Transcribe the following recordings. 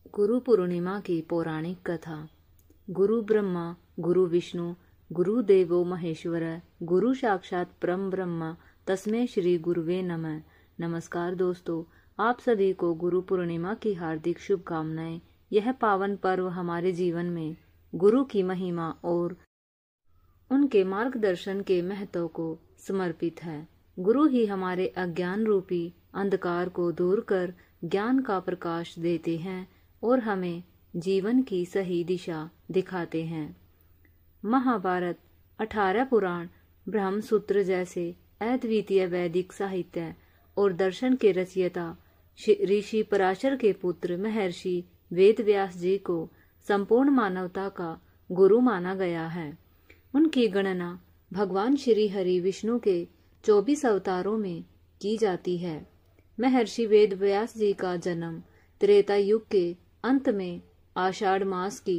गुरु पूर्णिमा की पौराणिक कथा। गुरु ब्रह्मा गुरु विष्णु गुरु देवो महेश्वर गुरु साक्षात परम ब्रह्म तस्मै श्री गुरुवे नमः। नमस्कार दोस्तों, आप सभी को गुरु पूर्णिमा की हार्दिक शुभकामनाएं। यह पावन पर्व हमारे जीवन में गुरु की महिमा और उनके मार्गदर्शन के महत्व को समर्पित है। गुरु ही हमारे अज्ञान रूपी अंधकार को दूर कर ज्ञान का प्रकाश देते हैं और हमें जीवन की सही दिशा दिखाते हैं। महाभारत, 18 पुराण, ब्रह्म सूत्र जैसे अद्वितीय वैदिक साहित्य और दर्शन के रचयिता ऋषि पराशर के पुत्र महर्षि वेद व्यास जी को संपूर्ण मानवता का गुरु माना गया है। उनकी गणना भगवान श्री हरि विष्णु के 24 अवतारों में की जाती है। महर्षि वेद व्यास जी का जन्म त्रेता युग के अंत में आषाढ़ मास की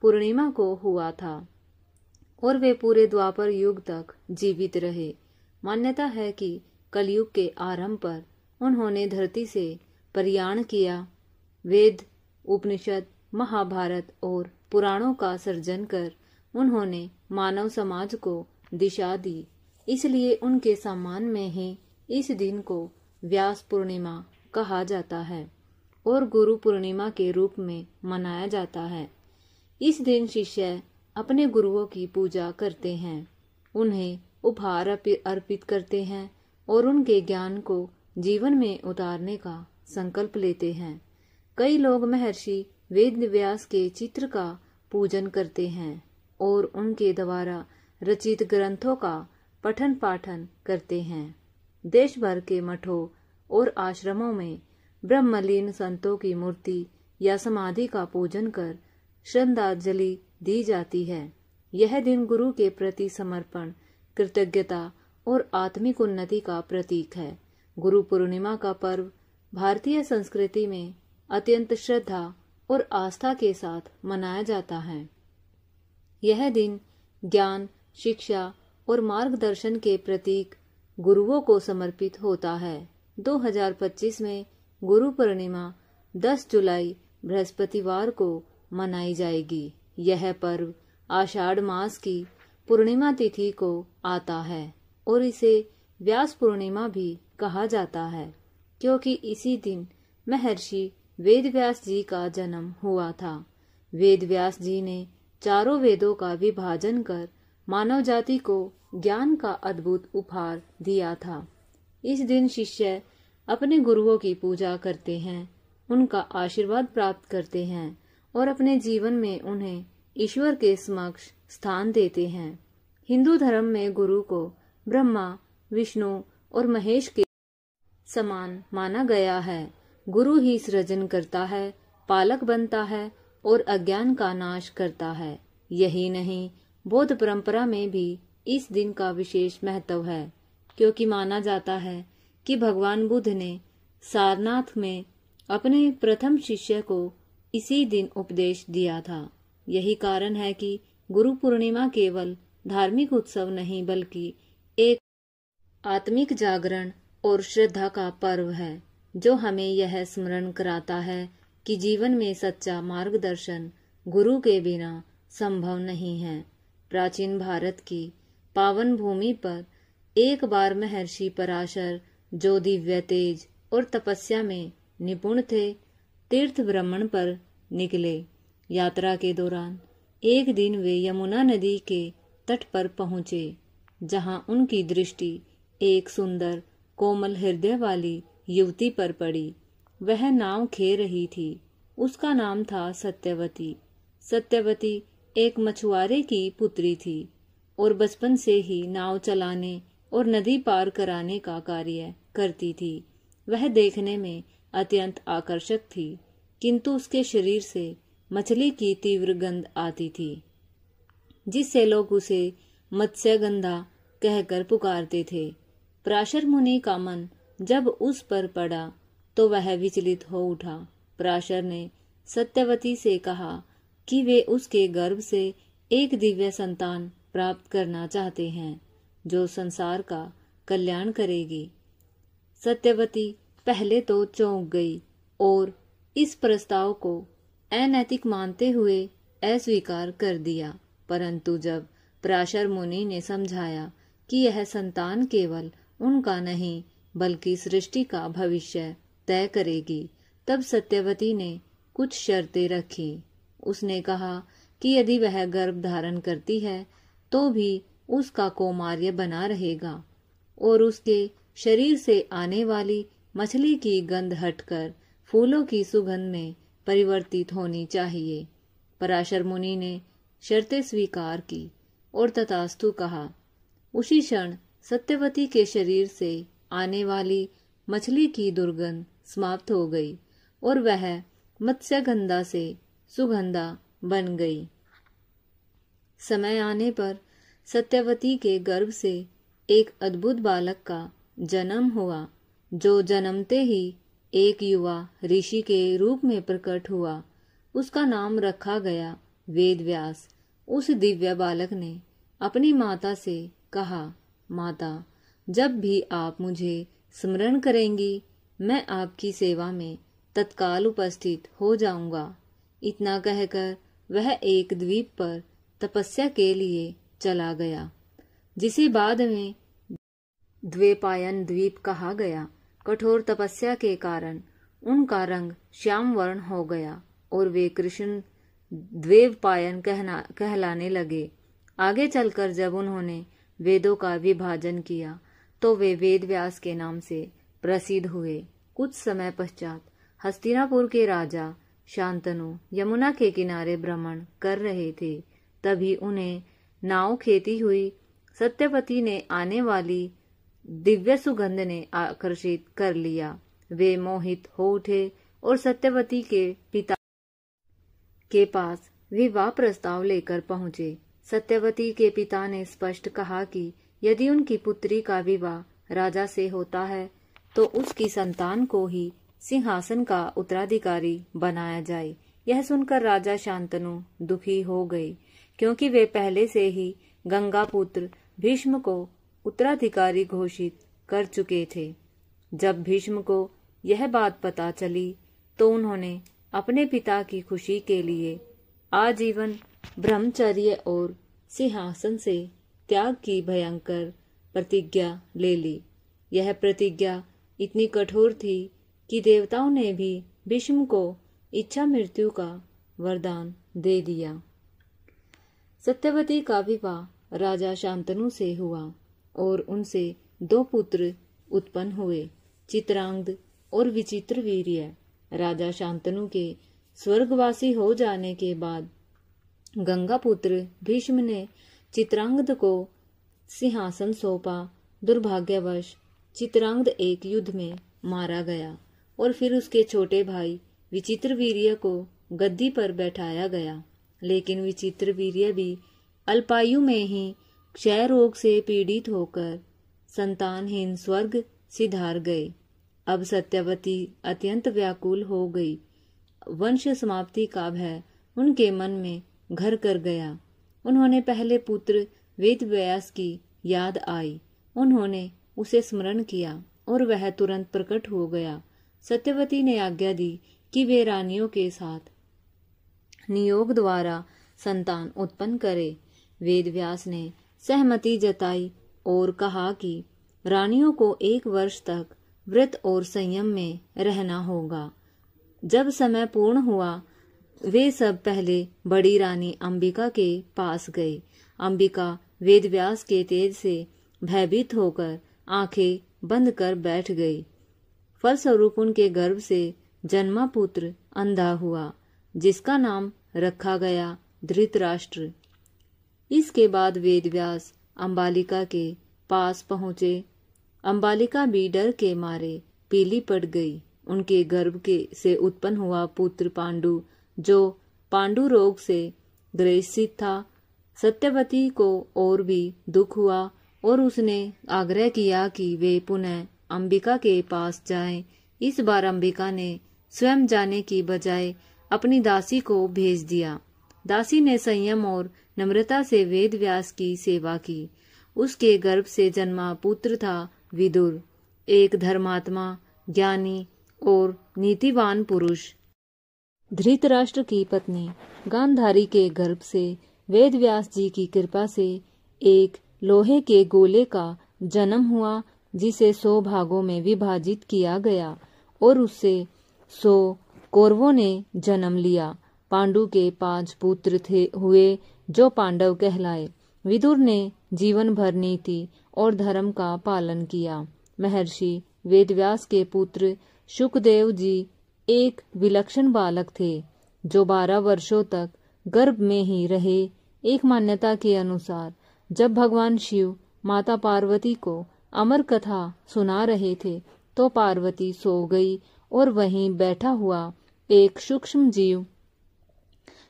पूर्णिमा को हुआ था और वे पूरे द्वापर युग तक जीवित रहे। मान्यता है कि कलयुग के आरंभ पर उन्होंने धरती से प्रयाण किया, वेद, उपनिषद, महाभारत और पुराणों का सर्जन कर उन्होंने मानव समाज को दिशा दी। इसलिए उनके सम्मान में ही इस दिन को व्यास पूर्णिमा कहा जाता है और गुरु पूर्णिमा के रूप में मनाया जाता है। इस दिन शिष्य अपने गुरुओं की पूजा करते हैं, उन्हें उपहार अर्पित करते हैं और उनके ज्ञान को जीवन में उतारने का संकल्प लेते हैं। कई लोग महर्षि वेद व्यास के चित्र का पूजन करते हैं और उनके द्वारा रचित ग्रंथों का पठन पाठन करते हैं। देश भर के मठों और आश्रमों में ब्रह्मलीन संतों की मूर्ति या समाधि का पूजन कर श्रद्धांजलि दी जाती है। यह दिन गुरु के प्रति समर्पण, कृतज्ञता और आत्मिक उन्नति का प्रतीक है। गुरु पूर्णिमा का पर्व भारतीय संस्कृति में अत्यंत श्रद्धा और आस्था के साथ मनाया जाता है। यह दिन ज्ञान, शिक्षा और मार्गदर्शन के प्रतीक गुरुओं को समर्पित होता है। 2025 में गुरु पूर्णिमा 10 जुलाई बृहस्पतिवार को मनाई जाएगी। यह पर्व आषाढ़ मास की पूर्णिमा तिथि को आता है और इसे व्यास पूर्णिमा भी कहा जाता है, क्योंकि इसी दिन महर्षि वेद व्यास जी का जन्म हुआ था। वेद व्यास जी ने चारों वेदों का विभाजन कर मानव जाति को ज्ञान का अद्भुत उपहार दिया था। इस दिन शिष्य अपने गुरुओं की पूजा करते हैं, उनका आशीर्वाद प्राप्त करते हैं और अपने जीवन में उन्हें ईश्वर के समक्ष स्थान देते हैं। हिंदू धर्म में गुरु को ब्रह्मा, विष्णु और महेश के समान माना गया है। गुरु ही सृजन करता है, पालक बनता है और अज्ञान का नाश करता है। यही नहीं, बौद्ध परंपरा में भी इस दिन का विशेष महत्व है, क्योंकि माना जाता है कि भगवान बुद्ध ने सारनाथ में अपने प्रथम शिष्य को इसी दिन उपदेश दिया था। यही कारण है कि गुरु पूर्णिमा केवल धार्मिक उत्सव नहीं बल्कि एक आत्मिक जागरण और श्रद्धा का पर्व है, जो हमें यह स्मरण कराता है कि जीवन में सच्चा मार्गदर्शन गुरु के बिना संभव नहीं है। प्राचीन भारत की पावन भूमि पर एक बार महर्षि पराशर, जो दिव्य तेज और तपस्या में निपुण थे, तीर्थ भ्रमण पर निकले। यात्रा के दौरान एक दिन वे यमुना नदी के तट पर पहुंचे, जहां उनकी दृष्टि एक सुंदर कोमल हृदय वाली युवती पर पड़ी। वह नाव खे रही थी। उसका नाम था सत्यवती। सत्यवती एक मछुआरे की पुत्री थी और बचपन से ही नाव चलाने और नदी पार कराने का कार्य करती थी। वह देखने में अत्यंत आकर्षक थी, किंतु उसके शरीर से मछली की तीव्र गंध आती थी, जिससे लोग उसे मत्स्यगंधा कहकर पुकारते थे। पराशर मुनि का मन जब उस पर पड़ा तो वह विचलित हो उठा। पराशर ने सत्यवती से कहा कि वे उसके गर्भ से एक दिव्य संतान प्राप्त करना चाहते हैं, जो संसार का कल्याण करेगी। सत्यवती पहले तो चौंक गई और इस प्रस्ताव को अनैतिक मानते हुए अस्वीकार कर दिया। परंतु जब पराशर मुनि ने समझाया कि यह संतान केवल उनका नहीं बल्कि सृष्टि का भविष्य तय करेगी, तब सत्यवती ने कुछ शर्तें रखी। उसने कहा कि यदि वह गर्भ धारण करती है तो भी उसका कौमार्य बना रहेगा और उसके शरीर से आने वाली मछली की गंध हटकर फूलों की सुगंध में परिवर्तित होनी चाहिए। पराशर मुनि ने शर्तें स्वीकार की और तथास्तु कहा। उसी क्षण सत्यवती के शरीर से आने वाली मछली की दुर्गंध समाप्त हो गई और वह मत्स्यगंधा से सुगंधा बन गई। समय आने पर सत्यवती के गर्भ से एक अद्भुत बालक का जन्म हुआ, जो जन्मते ही एक युवा ऋषि के रूप में प्रकट हुआ। उसका नाम रखा गया वेदव्यास। उस दिव्य बालक ने अपनी माता से कहा, माता, जब भी आप मुझे स्मरण करेंगी मैं आपकी सेवा में तत्काल उपस्थित हो जाऊंगा। इतना कहकर वह एक द्वीप पर तपस्या के लिए चला गया, जिसे बाद में द्वैपायन द्वीप कहा गया। कठोर तपस्या के कारण उनका रंग श्याम वर्ण हो गया और वे कृष्ण द्वैपायन कहलाने लगे। आगे चलकर जब उन्होंने वेदों का विभाजन किया तो वे वेदव्यास के नाम से प्रसिद्ध हुए। कुछ समय पश्चात हस्तिनापुर के राजा शांतनु यमुना के किनारे भ्रमण कर रहे थे। तभी उन्हें नाव खेती हुई सत्यवती ने आने वाली दिव्य सुगंध ने आकर्षित कर लिया। वे मोहित हो उठे और सत्यवती के पिता के पास विवाह प्रस्ताव लेकर पहुंचे। सत्यवती के पिता ने स्पष्ट कहा कि यदि उनकी पुत्री का विवाह राजा से होता है तो उसकी संतान को ही सिंहासन का उत्तराधिकारी बनाया जाए। यह सुनकर राजा शांतनु दुखी हो गए, क्योंकि वे पहले से ही गंगा पुत्र भीष्म को उत्तराधिकारी घोषित कर चुके थे। जब भीष्म को यह बात पता चली तो उन्होंने अपने पिता की खुशी के लिए आजीवन ब्रह्मचर्य और सिंहासन से त्याग की भयंकर प्रतिज्ञा ले ली। यह प्रतिज्ञा इतनी कठोर थी कि देवताओं ने भी भीष्म को इच्छा मृत्यु का वरदान दे दिया। सत्यवती का विवाह राजा शांतनु से हुआ और उनसे 2 पुत्र उत्पन्न हुए, चित्रांगद और विचित्रवीर्य। राजा शांतनु के स्वर्गवासी हो जाने के बाद गंगापुत्र भीष्म ने चित्रांगद को सिंहासन सौंपा। दुर्भाग्यवश चित्रांगद एक युद्ध में मारा गया और फिर उसके छोटे भाई विचित्रवीर्य को गद्दी पर बैठाया गया। लेकिन विचित्रवीर्य भी अल्पायु में ही क्षय रोग से पीड़ित होकर संतानहीन स्वर्ग सिधार गए। अब सत्यवती अत्यंत व्याकुल हो गई। वंश समाप्ति का भय उनके मन में घर कर गया। उन्होंने पहले पुत्र वेदव्यास की याद आई। उन्होंने उसे स्मरण किया और वह तुरंत प्रकट हो गया। सत्यवती ने आज्ञा दी कि वे रानियों के साथ नियोग द्वारा संतान उत्पन्न करे। वेदव्यास ने सहमति जताई और कहा कि रानियों को 1 वर्ष तक व्रत और संयम में रहना होगा। जब समय पूर्ण हुआ वे सब पहले बड़ी रानी अंबिका के पास गए। अंबिका वेदव्यास के तेज से भयभीत होकर आंखें बंद कर बैठ गई। फलस्वरूप उनके गर्भ से जन्मा पुत्र अंधा हुआ, जिसका नाम रखा गया धृतराष्ट्र। इसके बाद वेदव्यास अंबालिका के पास पहुंचे। अंबालिका भी डर के मारे पीली पड़ गई। उनके गर्भ से उत्पन्न हुआ पुत्र पांडु, जो पांडु रोग से ग्रसित था। सत्यवती को और भी दुख हुआ और उसने आग्रह किया कि वे पुनः अंबिका के पास जाएं। इस बार अंबिका ने स्वयं जाने की बजाय अपनी दासी को भेज दिया। दासी ने संयम और नम्रता से वेदव्यास की सेवा की। उसके गर्भ से जन्मा पुत्र था विदुर, एक धर्मात्मा, ज्ञानी और नीतिवान पुरुष। धृतराष्ट्र की पत्नी गांधारी के गर्भ से वेद व्यास जी की कृपा से एक लोहे के गोले का जन्म हुआ, जिसे 100 भागों में विभाजित किया गया और उससे 100 कौरवों ने जन्म लिया। पांडु के 5 पुत्र हुए जो पांडव कहलाए। विदुर ने जीवन भर नीति और धर्म का पालन किया। महर्षि वेदव्यास के पुत्र शुकदेव जी एक विलक्षण बालक थे जो 12 वर्षों तक गर्भ में ही रहे। एक मान्यता के अनुसार जब भगवान शिव माता पार्वती को अमर कथा सुना रहे थे तो पार्वती सो गई और वहीं बैठा हुआ एक सूक्ष्म जीव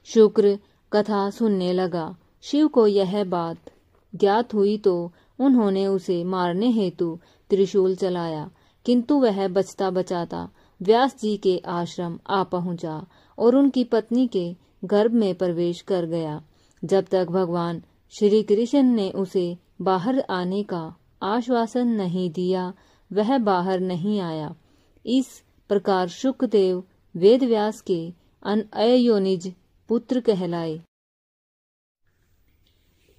शुक्र कथा सुनने लगा। शिव को यह बात ज्ञात हुई तो उन्होंने उसे मारने हेतु त्रिशूल चलाया, किंतु वह बचता बचाता व्यास जी के आश्रम आ पहुंचा और उनकी पत्नी के गर्भ में प्रवेश कर गया। जब तक भगवान श्री कृष्ण ने उसे बाहर आने का आश्वासन नहीं दिया, वह बाहर नहीं आया। इस प्रकार शुकदेव वेदव्यास के अयोनिज पुत्र कहलाए।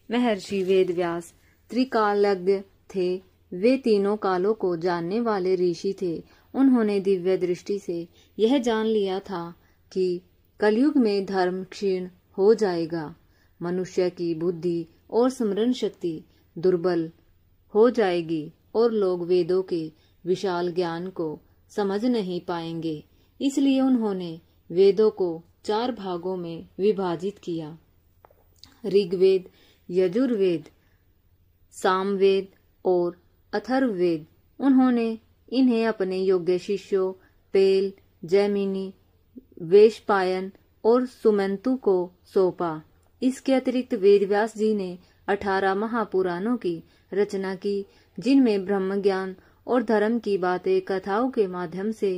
महर्षि वेदव्यास त्रिकालज्ञ थे। वे तीनों कालों को जानने वाले ऋषि थे। उन्होंने दिव्य दृष्टि से यह जान लिया था कि कलयुग में धर्म क्षीण हो जाएगा, मनुष्य की बुद्धि और स्मरण शक्ति दुर्बल हो जाएगी और लोग वेदों के विशाल ज्ञान को समझ नहीं पाएंगे। इसलिए उन्होंने वेदों को 4 भागों में विभाजित किया। ऋग्वेद, यजुर्वेद, सामवेद और अथर्ववेद। उन्होंने इन्हें अपने योग्य शिष्यों पेल, जैमिनी, वेशपायन और सुमंतु को सौंपा। इसके अतिरिक्त वेदव्यास जी ने 18 महापुराणों की रचना की, जिनमें ब्रह्म ज्ञान और धर्म की बातें कथाओं के माध्यम से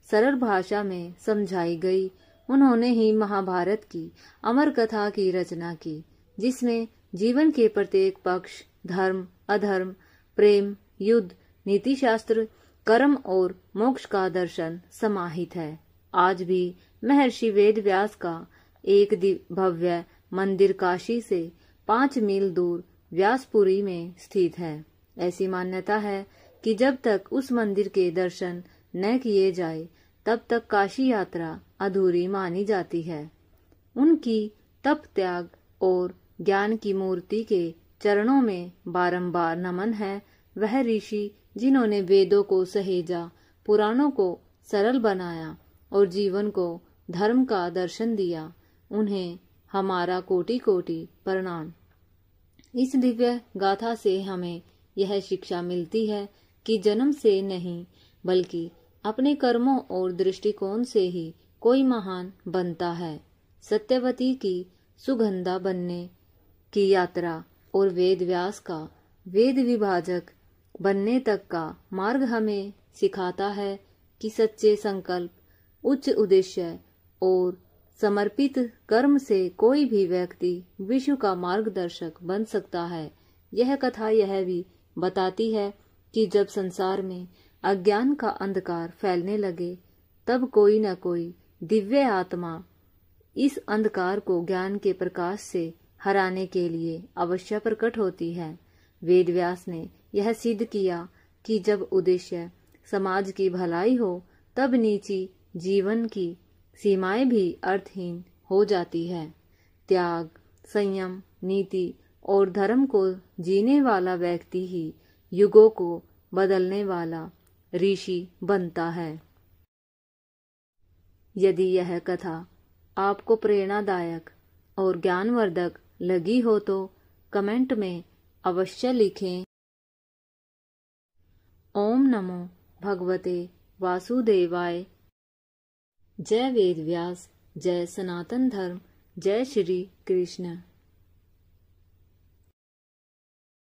सरल भाषा में समझाई गई। उन्होंने ही महाभारत की अमर कथा की रचना की, जिसमें जीवन के प्रत्येक पक्ष धर्म, अधर्म, प्रेम, युद्ध, नीति शास्त्र, कर्म और मोक्ष का दर्शन समाहित है। आज भी महर्षि वेदव्यास का एक भव्य मंदिर काशी से 5 मील दूर व्यासपुरी में स्थित है। ऐसी मान्यता है कि जब तक उस मंदिर के दर्शन न किए जाए तब तक काशी यात्रा अधूरी मानी जाती है। उनकी तप, त्याग और ज्ञान की मूर्ति के चरणों में बारंबार नमन है। वह ऋषि जिन्होंने वेदों को सहेजा, पुराणों को सरल बनाया और जीवन को धर्म का दर्शन दिया, उन्हें हमारा कोटि कोटि प्रणाम। इस दिव्य गाथा से हमें यह शिक्षा मिलती है कि जन्म से नहीं बल्कि अपने कर्मों और दृष्टिकोण से ही कोई महान बनता है। सत्यवती की सुगंधा बनने की यात्रा और वेदव्यास का वेद विभाजक बनने तक का मार्ग हमें सिखाता है कि सच्चे संकल्प, उच्च उद्देश्य और समर्पित कर्म से कोई भी व्यक्ति विश्व का मार्गदर्शक बन सकता है। यह कथा यह भी बताती है कि जब संसार में अज्ञान का अंधकार फैलने लगे, तब कोई न कोई दिव्य आत्मा इस अंधकार को ज्ञान के प्रकाश से हराने के लिए अवश्य प्रकट होती है। वेदव्यास ने यह सिद्ध किया कि जब उद्देश्य समाज की भलाई हो, तब नीची जीवन की सीमाएं भी अर्थहीन हो जाती है। त्याग, संयम, नीति और धर्म को जीने वाला व्यक्ति ही युगों को बदलने वाला ऋषि बनता है। यदि यह कथा आपको प्रेरणादायक और ज्ञानवर्धक लगी हो तो कमेंट में अवश्य लिखें। ओम नमो भगवते वासुदेवाय। जय वेदव्यास, जय सनातन धर्म, जय श्री कृष्ण।